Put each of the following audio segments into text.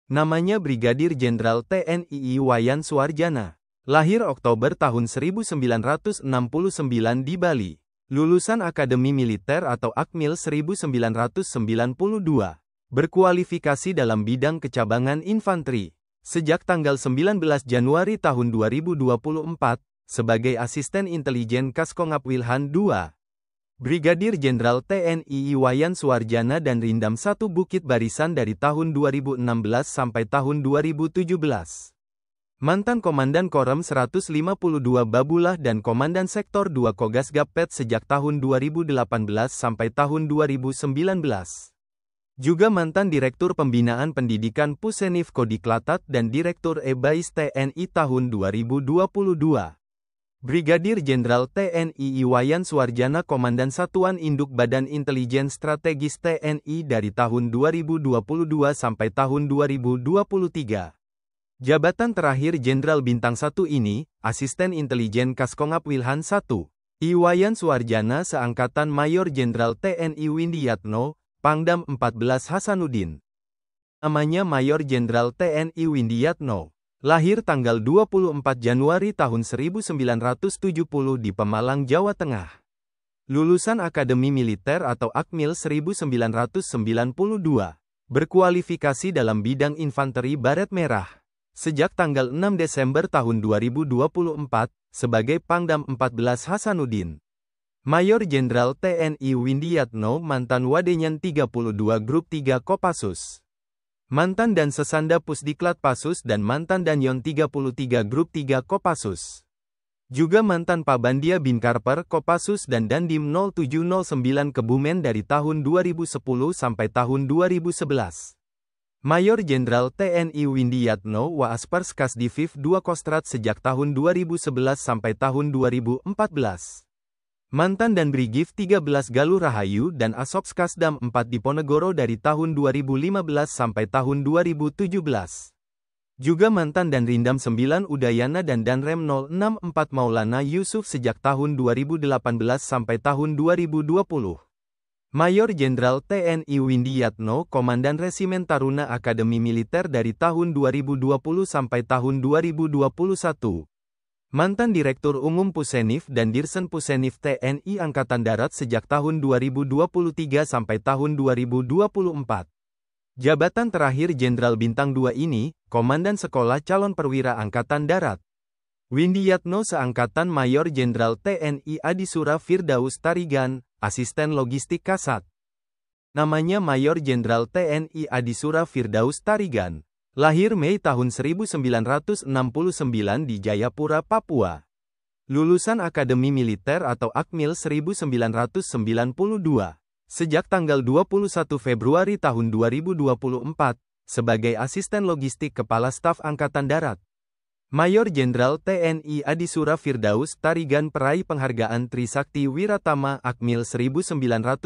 Namanya Brigadir Jenderal TNI Wayan Suwarjana. Lahir Oktober tahun 1969 di Bali. Lulusan Akademi Militer atau Akmil 1992. Berkualifikasi dalam bidang kecabangan infanteri. Sejak tanggal 19 Januari tahun 2024, sebagai Asisten Intelijen Kaskongap Wilhan II. Brigadir Jenderal TNI Wayan Suwarjana dan Rindam 1 Bukit Barisan dari tahun 2016 sampai tahun 2017. Mantan Komandan Korem 152 Babulah dan Komandan Sektor 2 Kogas Gapet sejak tahun 2018 sampai tahun 2019. Juga mantan Direktur Pembinaan Pendidikan Pusenif Kodiklatat dan Direktur EBAIS TNI tahun 2022. Brigadir Jenderal TNI Wayan Suwarjana Komandan Satuan Induk Badan Intelijen Strategis TNI dari tahun 2022 sampai tahun 2023. Jabatan terakhir Jenderal Bintang 1 ini, Asisten Intelijen Kaskongap Wilhan I. Wayan Suwarjana seangkatan Mayor Jenderal TNI Windiyatno, Pangdam 14 Hasanuddin. Namanya Mayor Jenderal TNI Windiyatno. Lahir tanggal 24 Januari tahun 1970 di Pemalang, Jawa Tengah. Lulusan Akademi Militer atau Akmil 1992. Berkualifikasi dalam bidang infanteri baret merah. Sejak tanggal 6 Desember tahun 2024, sebagai Pangdam 14 Hasanuddin. Mayor Jenderal TNI Windiyatno mantan Wadenyan 32 Grup 3 Kopassus. Mantan dan Sesanda Pusdiklat Pasus dan mantan Danyon 33 Grup 3 Kopassus. Juga mantan Pabandia Binkarper Kopassus dan Dandim 0709 Kebumen dari tahun 2010 sampai tahun 2011. Mayor Jenderal TNI Windiyatno Waaspers Kasdiviv 2 Kostrat sejak tahun 2011 sampai tahun 2014. Mantan dan Brigif 13 Galuh Rahayu dan Asops Kasdam 4 Diponegoro dari tahun 2015 sampai tahun 2017. Juga mantan dan Rindam 9 Udayana dan Danrem 064 Maulana Yusuf sejak tahun 2018 sampai tahun 2020. Mayor Jenderal TNI Windiyatno Komandan Resimen Taruna Akademi Militer dari tahun 2020 sampai tahun 2021. Mantan Direktur Umum Pusenif dan Dirsen Pusenif TNI Angkatan Darat sejak tahun 2023 sampai tahun 2024. Jabatan terakhir Jenderal Bintang 2 ini, Komandan Sekolah Calon Perwira Angkatan Darat. Windiyatno seangkatan Mayor Jenderal TNI Adisura Firdaus Tarigan, Asisten Logistik Kasat. Namanya Mayor Jenderal TNI Adisura Firdaus Tarigan. Lahir Mei tahun 1969 di Jayapura, Papua. Lulusan Akademi Militer atau Akmil 1992. Sejak tanggal 21 Februari tahun 2024, sebagai Asisten Logistik Kepala Staf Angkatan Darat. Mayor Jenderal TNI Adisura Firdaus Tarigan peraih penghargaan Trisakti Wiratama Akmil 1992.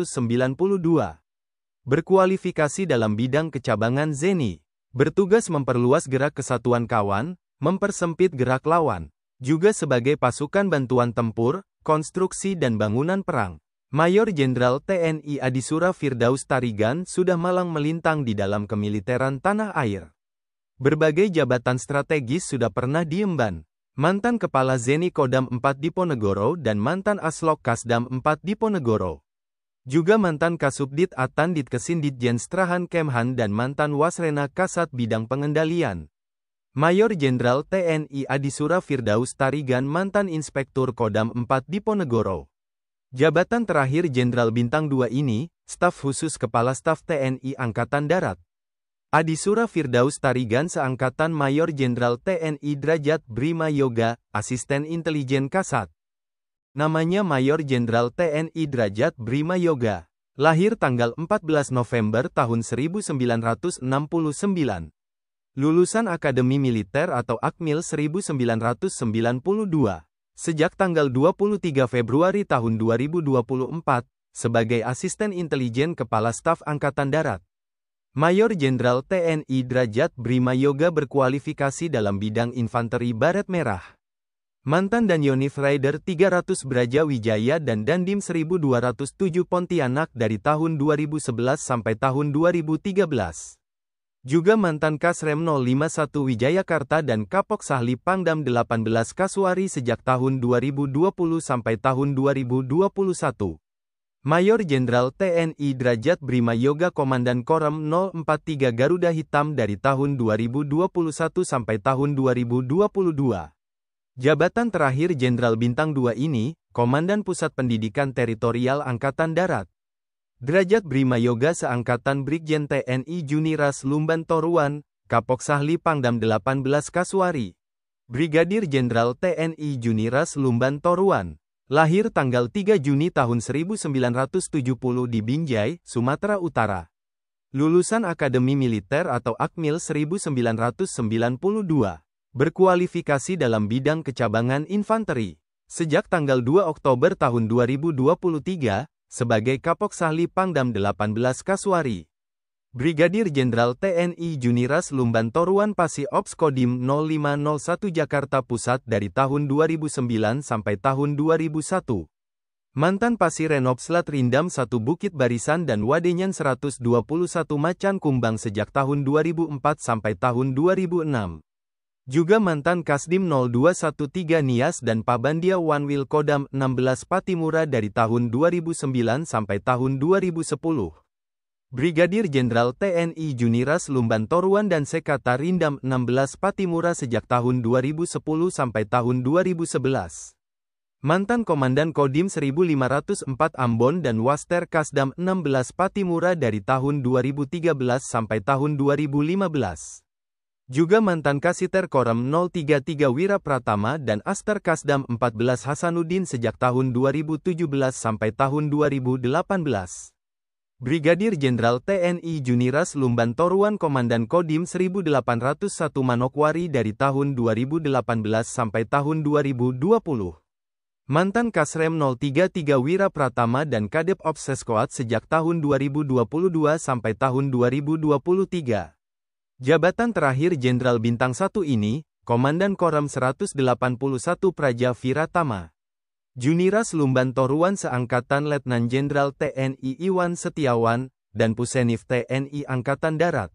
Berkualifikasi dalam bidang kecabangan Zeni. Bertugas memperluas gerak kesatuan kawan, mempersempit gerak lawan. Juga sebagai pasukan bantuan tempur, konstruksi dan bangunan perang. Mayor Jenderal TNI Adisura Firdaus Tarigan sudah malang melintang di dalam kemiliteran tanah air. Berbagai jabatan strategis sudah pernah diemban. Mantan Kepala Zeni Kodam 4 Diponegoro dan mantan Aslok Kasdam 4 Diponegoro. Juga mantan Kasubdit Atan Ditkesin Ditjen Strahan Kemhan dan mantan Wasrena Kasat Bidang Pengendalian. Mayor Jenderal TNI Adisura Firdaus Tarigan mantan Inspektur Kodam 4 Diponegoro. Jabatan terakhir Jenderal Bintang 2 ini, Staf Khusus Kepala Staf TNI Angkatan Darat. Adisura Firdaus Tarigan seangkatan Mayor Jenderal TNI Derajat Brima Yoga, Asisten Intelijen Kasat. Namanya Mayor Jenderal TNI Derajat Brima Yoga. Lahir tanggal 14 November tahun 1969. Lulusan Akademi Militer atau Akmil 1992. Sejak tanggal 23 Februari tahun 2024, sebagai Asisten Intelijen Kepala Staf Angkatan Darat. Mayor Jenderal TNI Derajat Brima Yoga berkualifikasi dalam bidang infanteri baret merah. Mantan Danyonif Raider 300 Brajawijaya dan Dandim 1207 Pontianak dari tahun 2011 sampai tahun 2013. Juga mantan Kasrem 051 Wijayakarta dan Kapok Sahli Pangdam 18 Kasuari sejak tahun 2020 sampai tahun 2021. Mayor Jenderal TNI Derajat Brima Yoga Komandan Korem 043 Garuda Hitam dari tahun 2021 sampai tahun 2022. Jabatan terakhir Jenderal Bintang 2 ini, Komandan Pusat Pendidikan Teritorial Angkatan Darat. Derajat Brima Yoga seangkatan Brigjen TNI Juniras Lumban Toruan, Kapok Sahli Pangdam 18 Kasuari. Brigadir Jenderal TNI Juniras Lumban Toruan. Lahir tanggal 3 Juni tahun 1970 di Binjai, Sumatera Utara. Lulusan Akademi Militer atau Akmil 1992. Berkualifikasi dalam bidang kecabangan infanteri. Sejak tanggal 2 Oktober tahun 2023, sebagai Kapok Sahli Pangdam 18 Kasuari. Brigadir Jenderal TNI Juniras Lumban Toruan Pasi Ops Kodim 0501 Jakarta Pusat dari tahun 2009 sampai tahun 2001. Mantan Pasi Renob Slat Rindam 1 Bukit Barisan dan Wadenyan 121 Macan Kumbang sejak tahun 2004 sampai tahun 2006. Juga mantan Kasdim 0213 Nias dan Pabandia Wanwil Kodam 16 Patimura dari tahun 2009 sampai tahun 2010. Brigadir Jenderal TNI Juniras Lumban Toruan dan Sekata Rindam 16 Patimura sejak tahun 2010 sampai tahun 2011. Mantan Komandan Kodim 1504 Ambon dan Waster Kasdam 16 Patimura dari tahun 2013 sampai tahun 2015. Juga mantan Kasiter Korem 033 Wira Pratama dan Aster Kasdam 14 Hasanuddin sejak tahun 2017 sampai tahun 2018. Brigadir Jenderal TNI Juniras Lumban Toruan Komandan Kodim 1801 Manokwari dari tahun 2018 sampai tahun 2020. Mantan Kasrem 033 Wira Pratama dan Kadep Ops Seskoat sejak tahun 2022 sampai tahun 2023. Jabatan terakhir Jenderal Bintang 1 ini, Komandan Korem 181 Praja Viratama. Juniras Lumban Toruan seangkatan Letnan Jenderal TNI Iwan Setiawan, dan Pusenif TNI Angkatan Darat.